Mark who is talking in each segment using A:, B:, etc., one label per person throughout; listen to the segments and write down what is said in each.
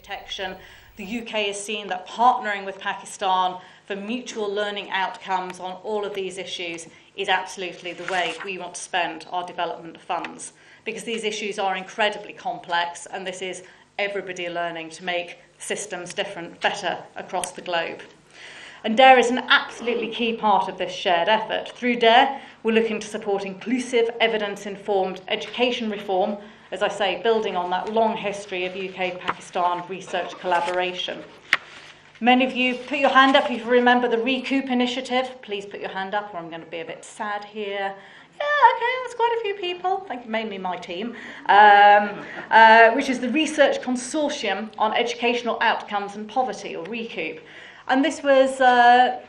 A: detection. The UK has seen that partnering with Pakistan for mutual learning outcomes on all of these issues is absolutely the way we want to spend our development funds, because these issues are incredibly complex and this is everybody learning to make systems better across the globe. And DARE is an absolutely key part of this shared effort. Through DARE, we're looking to support inclusive, evidence-informed education reform, as I say, building on that long history of UK-Pakistan research collaboration. Many of you, put your hand up if you remember the Recoup initiative. Please put your hand up or I'm going to be a bit sad here. Yeah, okay, that's quite a few people, I think mainly my team, which is the Research Consortium on Educational Outcomes and Poverty, or Recoup. And this was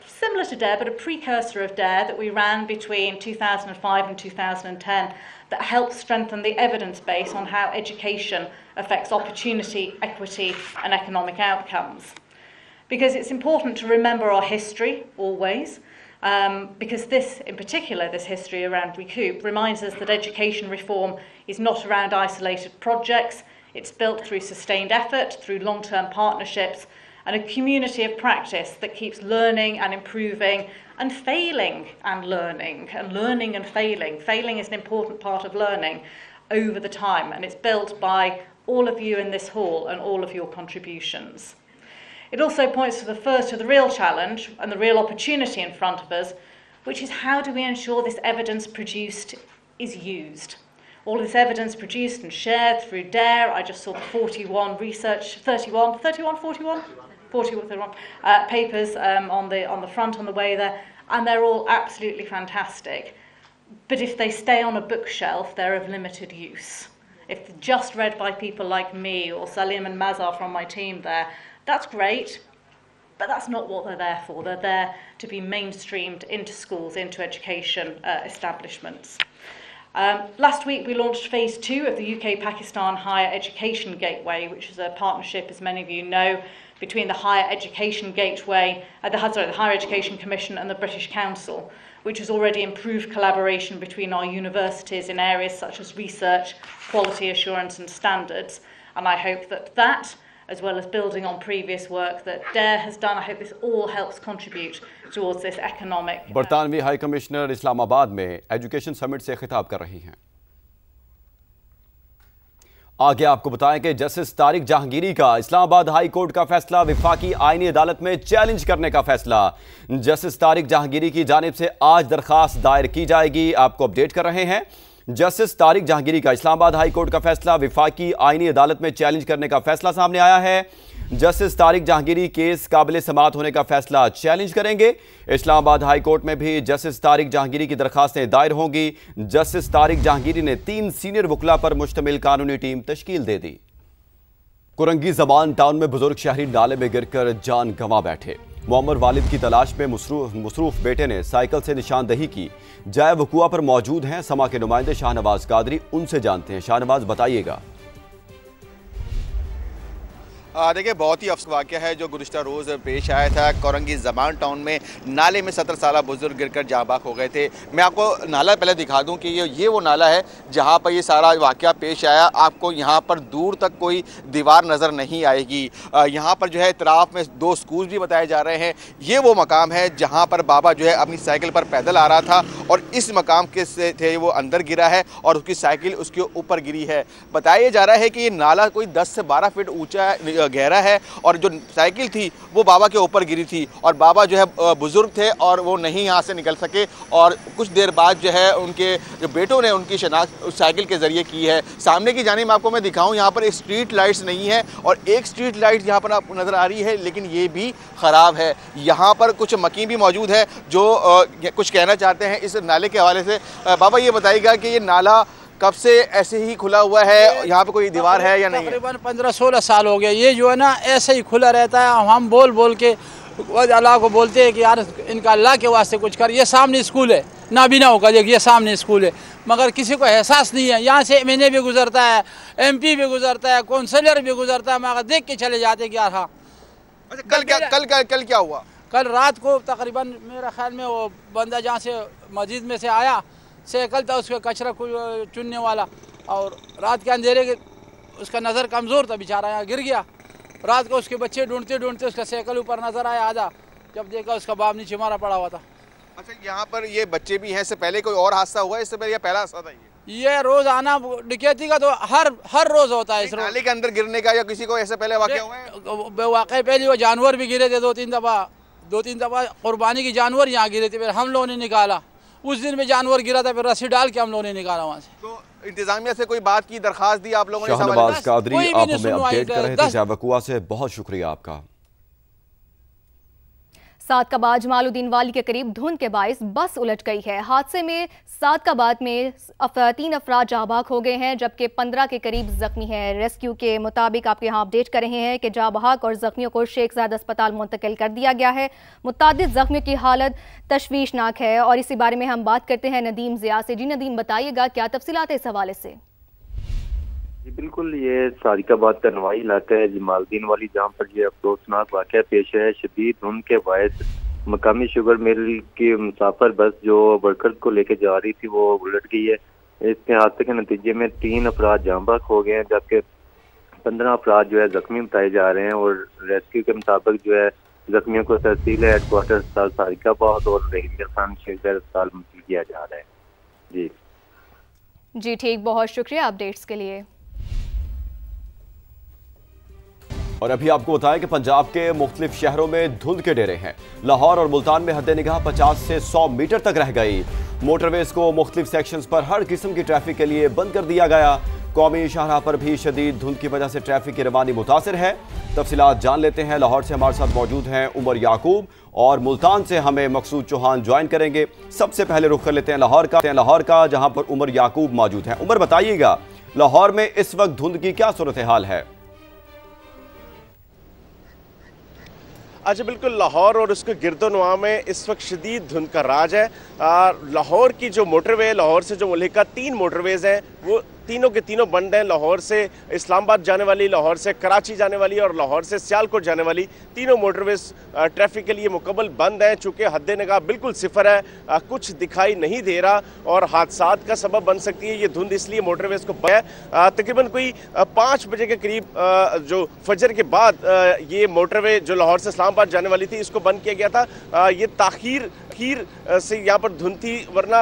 A: similar to DARE, but a precursor of DARE that we ran between 2005 and 2010 that helped strengthen the evidence base on how education affects opportunity, equity, and economic outcomes. Because it's important to remember our history, always, because this, in particular, this history around Recoup, reminds us that education reform is not around isolated projects. It's built through sustained effort, through long-term partnerships, and a community of practice that keeps learning and improving and failing and learning and failing. Failing is an important part of learning over the time, and it's built by all of you in this hall and all of your contributions. It also points to the real challenge and the real opportunity in front of us, which is how do we ensure this evidence produced is used? All this evidence produced and shared through DARE, I just saw the 41 papers on the front on the way there, and they're all absolutely fantastic. But if they stay on a bookshelf, they're of limited use. If just read by people like me or Salim and Mazar from my team there, that's great, but that's not what they're there for. They're there to be mainstreamed into schools, into education establishments. Last week we launched Phase 2 of the UK-Pakistan Higher Education Gateway, which is a partnership, as many of you know, between the Higher Education Gateway, the Higher Education Commission and the British Council, which has already improved collaboration between our universities in areas such as research, quality assurance and standards. And I hope that, as well as building on previous work that DARE has done, I hope this all helps contribute towards this economic.
B: बरतानवी high commissioner Islamabad में education summit से खिताब कर रही हैं। आगे आपको बताएं कि जस्टिस तारिक जहांगीरी का इस्लामाबाद हाई कोर्ट का फैसला, विफाकी आईनी अदालत में चैलेंज करने का फैसला। जस्टिस तारिक जहांगीरी की जानिब से आज दरखास्त दायर की जाएगी। आपको अपडेट कर रहे हैं। जस्टिस तारिक जहांगीरी का इस्लामाबाद हाई कोर्ट का फैसला, विफाकी आईनी अदालत में चैलेंज करने का फैसला सामने आया है। जस्टिस तारिक जहांगीरी केस काबिल समाअत होने का फैसला चैलेंज करेंगे। इस्लामाबाद हाई कोर्ट में भी जस्टिस तारिक जहांगीरी की दरखास्तें दायर होंगी। जस्टिस तारिक जहांगीरी ने 3 सीनियर वकला पर मुश्तमिल कानूनी टीम तश्कील दे दी। कुरंगी ज़मान टाउन में बुजुर्ग शहरी नाले में गिरकर जान गंवा बैठे। मुअम्मर वालिद की तलाश में मसरूफ बेटे ने साइकिल से निशानदही की। जाए वकुआ पर मौजूद हैं समा के नुमाइंदे शाहनवाज कादरी, उनसे जानते हैं। शाहनवाज, बताइएगा।
C: देखिए, बहुत ही अफसोस वाक़या है जो गुज़िश्ता रोज़ पेश आया था। कोरंगी ज़मान टाउन में नाले में 17 साल बुजुर्ग गिरकर जाँ बाक हो गए थे। मैं आपको नाला पहले दिखा दूं कि ये वो नाला है जहां पर ये सारा वाक़या पेश आया। आपको यहां पर दूर तक कोई दीवार नज़र नहीं आएगी। यहां पर जो है इतराफ़ में 2 स्कूल भी बताए जा रहे हैं। ये वो मकाम है जहाँ पर बाबा जो है अपनी साइकिल पर पैदल आ रहा था और इस मकाम के से थे वो अंदर गिरा है और उसकी साइकिल उसके ऊपर गिरी है। बताया जा रहा है कि ये नाला कोई 10 से 12 फीट ऊँचा गहरा है और जो साइकिल थी वो बाबा के ऊपर गिरी थी और बाबा जो है बुजुर्ग थे और वो नहीं यहाँ से निकल सके और कुछ देर बाद जो है उनके जो बेटों ने उनकी शनाख्त उस साइकिल के ज़रिए की है। सामने की जानिब आपको मैं दिखाऊं, यहाँ पर एक स्ट्रीट लाइट्स नहीं है और एक स्ट्रीट लाइट यहाँ पर आपको नज़र आ रही है लेकिन ये भी ख़राब है। यहाँ पर कुछ मकीन भी मौजूद है जो कुछ कहना चाहते हैं इस नाले के हवाले से। बाबा, ये बताइएगा कि ये नाला कब से ऐसे ही खुला हुआ है? यहाँ पे कोई दीवार है या नहीं?
D: तकरीबन 15-16 साल हो गए। ये जो है ना ऐसे ही खुला रहता है। हम बोल बोल के अल्लाह को बोलते हैं कि यार इनका अल्लाह के वास्ते कुछ कर। ये सामने स्कूल है, नाबीना होगा ये सामने स्कूल है, मगर किसी को एहसास नहीं है। यहाँ से MNA भी गुजरता है, MP भी गुजरता है, काउंसलर भी गुजरता है, मगर देख के चले जाते कि यार हाँ।
C: कल क्या हुआ?
D: कल रात को तकरीबन मेरा ख्याल में वो बंदा जहाँ से मस्जिद में से आया, साइकिल था उसका कचरा चुनने वाला और रात के अंधेरे के उसका नज़र कमज़ोर था, बेचारा यहाँ गिर गया। रात को उसके बच्चे ढूंढते ढूंढते उसका साइकिल ऊपर नजर आया आधा, जब देखा उसका बाप नीचे मारा पड़ा हुआ था।
C: अच्छा, यहाँ पर ये बच्चे भी हैं, इससे पहले कोई और हादसा हुआ है? इससे पहले ये पहला हादसा था?
D: ये रोज आना डकैती का तो हर रोज होता है। इस
C: नाले के अंदर गिरने का या किसी को ऐसे पहले वाकया हुआ है?
D: वाकई पहले वो जानवर भी गिरे थे दो तीन दफा कुर्बानी की जानवर यहाँ गिरे थे, फिर हम लोगों ने निकाला। उस दिन में जानवर गिरा था, फिर रस्सी डाल के हम लोगों ने निकाला वहाँ से।
C: तो इंतजामिया से कोई बात की, दरखास्त दी आप लोगों ने?
B: शाहनवाज कादरी, आप हमें अपडेट कर रहे थे जाबकुआ से, बहुत शुक्रिया आपका।
E: सादकाबाद जमालुद्दीन वाली के करीब धुंध के बायस बस उलट गई है। हादसे में सादकाबाद में 3 अफराद जाबाक हो गए हैं, जबकि 15 के करीब जख्मी हैं। रेस्क्यू के मुताबिक आपके यहाँ अपडेट कर रहे हैं कि जाबाक और जख्मियों को शेखजाद अस्पताल मुंतकिल कर दिया गया है। मुतादिद जख्मियों की हालत तशवीशनाक है और इसी बारे में हम बात करते हैं नदीम ज़िया से। जी नदीम, बताइएगा क्या तफसीलात है इस हवाले से?
F: जी बिल्कुल, ये सादिकाबाद का नवाई इलाका है जमालुद्दीन वाली, जहाँ पर ये अफसोसनाक वाक़या पेश है। शदीद धुंध के बायस मकामी शुगर मिल की मुसाफिर बस जो वर्कर्स को लेकर जा रही थी वो उलट गई है। इसके हादसे के नतीजे में 3 अफराद जांबाक हो गए हैं, जबकि 15 अफराद जो है जख्मी बताए जा रहे हैं। और रेस्क्यू के मुताबिक जो है जख्मियों को तहसील हेडक्वार्टर अस्पताल सादिकाबाद और रहीम खान शेखर अस्पताल मुंतकिल किया जा रहा है।
E: जी ठीक, बहुत शुक्रिया अपडेट्स के लिए।
B: और अभी आपको बताएं कि पंजाब के मुख्तलिफ शहरों में धुंध के डेरे हैं। लाहौर और मुल्तान में हद निगाह 50 से 100 मीटर तक रह गई। मोटरवेज को मुख्तलिफ सेक्शंस पर हर किस्म की ट्रैफिक के लिए बंद कर दिया गया। कौमी शाहराह पर भी शदीद धुंध की वजह से ट्रैफिक की रवानी मुतासिर है। तफसीलात जान लेते हैं। लाहौर से हमारे साथ मौजूद हैं उमर याकूब और मुल्तान से हमें मकसूद चौहान ज्वाइन करेंगे। सबसे पहले रुख कर लेते हैं लाहौर का, जहां पर उमर याकूब मौजूद हैं। उमर, बताइएगा लाहौर में इस वक्त धुंध की क्या सूरत हाल है?
G: अच्छा, बिल्कुल, लाहौर और उसके गिरदोनवा में इस वक्त शदीद धुंध का राज है। लाहौर की जो मोटरवे, लाहौर से जो मुल्क का 3 मोटरवेज हैं वो तीनों के तीनों बंद हैं। लाहौर से इस्लामाबाद जाने वाली, लाहौर से कराची जाने वाली और लाहौर से सियालकोट जाने वाली तीनों मोटरवेज ट्रैफिक के लिए मुकम्मल बंद हैं। चूँकि हद निगाह बिल्कुल सिफर है, कुछ दिखाई नहीं दे रहा और हादसात का सबब बन सकती है ये धुंध, इसलिए मोटरवेज को बंद है। तकरीबन कोई 5 बजे के करीब जो फजर के बाद ये मोटरवे जो लाहौर से इस्लामाबाद जाने वाली थी इसको बंद किया गया था। ये ताखीर से यहाँ पर धुंध थी, वरना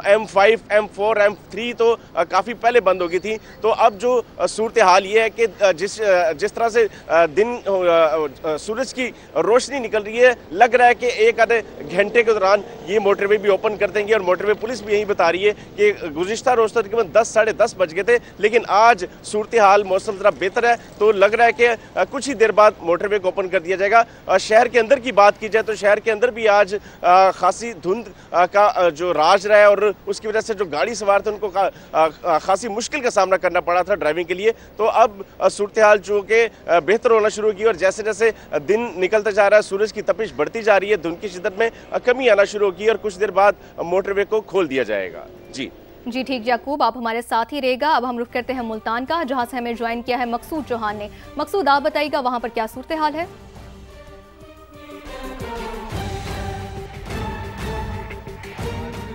G: M5, M4, M3 तो काफ़ी पहले बंद हो गई थी। तो अब जो सूरत हाल ये है कि जिस तरह से दिन सूरज की रोशनी निकल रही है, लग रहा है कि एक आधे घंटे के दौरान ये मोटरवे भी ओपन कर देंगे। और मोटरवे पुलिस भी यही बता रही है कि गुज़िश्ता रोज़ तकरीबन 10 साढ़े 10 बज गए थे, लेकिन आज सूरत हाल मौसम ज़रा बेहतर है, तो लग रहा है कि कुछ ही देर बाद मोटरवे को ओपन कर दिया जाएगा। शहर के अंदर की बात की जाए तो शहर के अंदर भी आज खासी धुंध का जो राज रहा है और उसकी वजह से जो गाड़ी सवार थे उनको खासी मुश्किल का सामना करना पड़ा था ड्राइविंग के लिए। तो अब सूरत हाल जो कि बेहतर होना शुरू की और जैसे जैसे दिन निकलता जा रहा है, सूरज की तपिश बढ़ती जा रही है, धुंध की शिद्दत में कमी आना शुरू होगी और कुछ देर बाद मोटरवे को खोल दिया जाएगा। जी
E: ठीक याकूब, आप हमारे साथ ही रहेगा। अब हम रुख करते हैं मुल्तान का, जहां से हमें ज्वाइन किया है मकसूद चौहान ने। मकसूद, आप बताइएगा वहां पर क्या सूरत हाल है?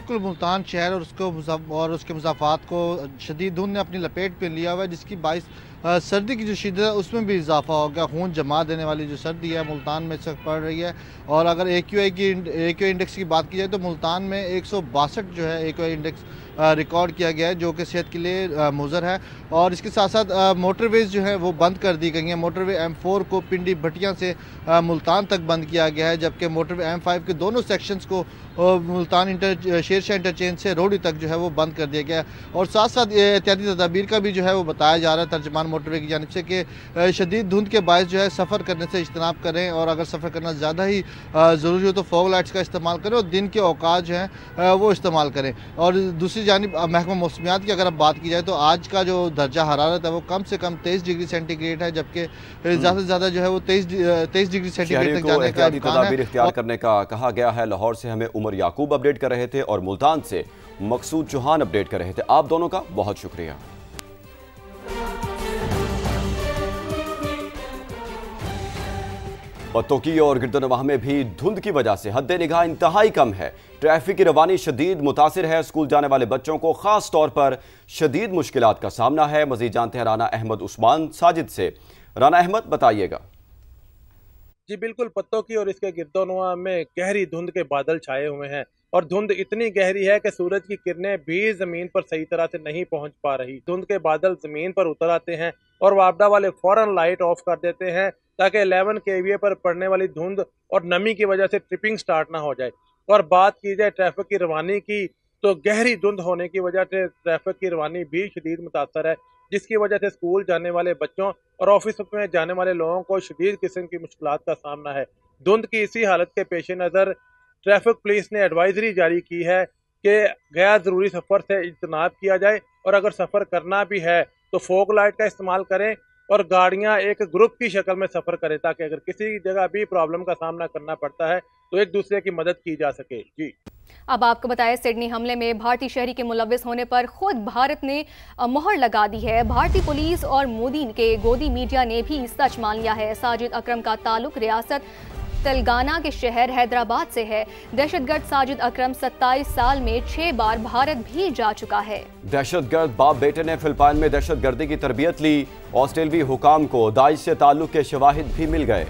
H: बिल्कुल, मुल्तान शहर और उसके मुसाफात को शदीद धुंध ने अपनी लपेट में लिया हुआ है, जिसकी बाइस सर्दी की जो शिद्दत है उसमें भी इजाफा हो गया। खून जमा देने वाली जो सर्दी है मुल्तान में इस वक्त पड़ रही है। और अगर AQI इंडेक्स की बात की जाए तो मुल्तान में 162 जो है AQI इंडेक्स रिकॉर्ड किया गया है, जो कि सेहत के लिए मुज़र है। और इसके साथ साथ मोटरवेज जो है वो बंद कर दी गई हैं। मोटरवे M4 को पिंडी भटियां से मुल्तान तक बंद किया गया है, जबकि मोटरवे M5 के दोनों सेक्शंस को मुल्तान शेरशाह इंटरचेंज से रोडी तक जो है वो बंद कर दिया गया है। और साथ साथ एहतियाती तदाबीर का भी जो है वो बताया जा रहा है तर्जमान मोटरवे की जानिब से कि शदीद धुंध के बायस जो है सफ़र करने से इज्तनाब करें और अगर सफ़र करना ज़्यादा ही ज़रूरी हो तो फॉग लाइट्स का इस्तेमाल करें और दिन के औकात जो हैं वो इस्तेमाल करें। और दूसरी जानिब महकमा मौसमियात की अगर अब बात की जाए तो आज का जो दर्जा हरारत है वो कम से कम 23 डिग्री सेंटीग्रेड है, जबकि ज़्यादा से ज़्यादा जो है वो 23 डिग्री सेंटीग्रेड तक जाने का इम्कान है।
B: इख्तियार करने का कहा गया है। लाहौर से हमें उमर याकूब अपडेट कर रहे थे और मुल्तान से मकसूद चौहान अपडेट कर रहे थे। आप दोनों का बहुत शुक्रिया। पत्तोकी और गिरदोनवाह में भी धुंध की वजह से हद निगाह इंतहाई कम है। ट्रैफिक की रवानी शदीद मुतासिर है। स्कूल जाने वाले बच्चों को खास तौर पर शदीद मुश्किलात का सामना है। मजीद जानते हैं राना अहमद उस्मान साजिद से। राना अहमद बताइएगा।
I: जी बिल्कुल, पत्तों की और इसके गिरदोनुमा में गहरी धुंध के बादल छाए हुए हैं और धुंध इतनी गहरी है कि सूरज की किरणें भी जमीन पर सही तरह से नहीं पहुंच पा रही। धुंध के बादल जमीन पर उतर आते हैं और वापडा वाले फौरन लाइट ऑफ कर देते हैं ताकि 11 kVA पर पड़ने वाली धुंध और नमी की वजह से ट्रिपिंग स्टार्ट ना हो जाए। और बात की जाए ट्रैफिक की रवानी की, तो गहरी धुंध होने की वजह से ट्रैफिक की रवानी भी शदीद मुतासर है, जिसकी वजह से स्कूल जाने वाले बच्चों और ऑफिस में जाने वाले लोगों को शदीद किस्म की मुश्किलात का सामना है। धुंध की इसी हालत के पेश नज़र ट्रैफिक पुलिस ने एडवाइजरी जारी की है कि गैर ज़रूरी सफ़र से इज्तनाब किया जाए और अगर सफ़र करना भी है तो फोक लाइट का इस्तेमाल करें और गाड़ियां एक ग्रुप की शक्ल में सफ़र करें ताकि अगर किसी जगह भी प्रॉब्लम का सामना करना पड़ता है तो एक दूसरे की मदद की जा सके। जी
E: अब आपको बताएं, सिडनी हमले में भारतीय शहरी के मुलव्विस होने पर खुद भारत ने मोहर लगा दी है। भारतीय पुलिस और मोदी के गोदी मीडिया ने भी सच मान लिया है। साजिद अकरम का ताल्लुक रियासत तेलंगाना के शहर हैदराबाद से है। दहशतगर्द साजिद अकरम 27 साल में 6 बार भारत भी जा चुका है।
B: दहशतगर्द बाप बेटे ने फिलिपाइन में दहशतगर्दी की तरबियत ली। ऑस्ट्रेलियाई हुकाम को दाइश से ताल्लुक के शवाहिद भी मिल गए।